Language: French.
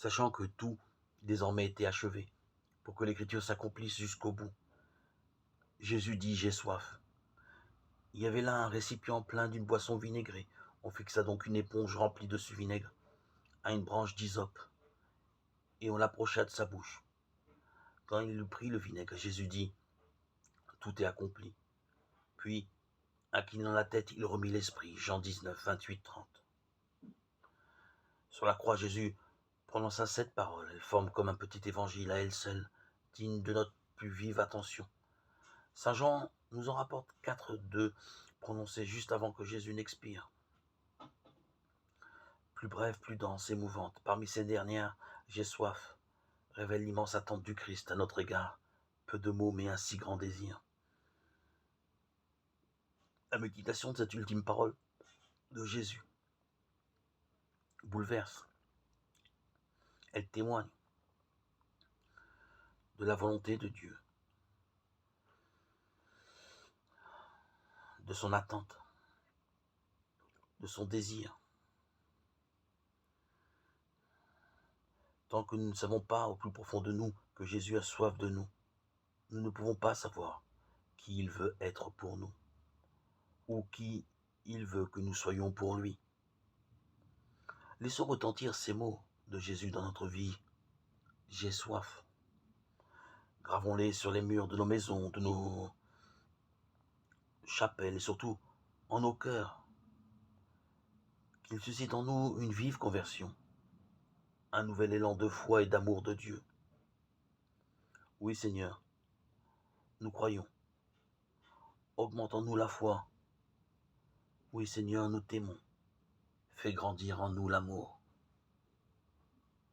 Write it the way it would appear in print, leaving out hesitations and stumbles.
sachant que tout désormais était achevé, pour que l'écriture s'accomplisse jusqu'au bout. Jésus dit: j'ai soif. Il y avait là un récipient plein d'une boisson vinaigrée. On fixa donc une éponge remplie de ce vinaigre à une branche d'hysope, et on l'approcha de sa bouche. Quand il eut pris le vinaigre, Jésus dit: tout est accompli. Puis, inclinant la tête, il remit l'esprit. Jean 19, 28, 30. Sur la croix, Jésus prononça cette parole. Elle forme comme un petit évangile à elle seule, digne de notre plus vive attention. Saint Jean nous en rapporte 4, prononcés juste avant que Jésus n'expire. Plus brève, plus dense, émouvante. Parmi ces dernières, j'ai soif, révèle l'immense attente du Christ à notre égard. Peu de mots, mais un si grand désir. La méditation de cette ultime parole de Jésus bouleverse. Elle témoigne de la volonté de Dieu, de son attente, de son désir. Tant que nous ne savons pas au plus profond de nous que Jésus a soif de nous, nous ne pouvons pas savoir qui il veut être pour nous, ou qui il veut que nous soyons pour lui. Laissons retentir ces mots de Jésus dans notre vie. J'ai soif. Gravons-les sur les murs de nos maisons, de nos chapelles et surtout en nos cœurs. Qu'il suscite en nous une vive conversion, un nouvel élan de foi et d'amour de Dieu. Oui Seigneur, nous croyons. Augmente en nous la foi. Oui Seigneur, nous t'aimons. Fais grandir en nous l'amour.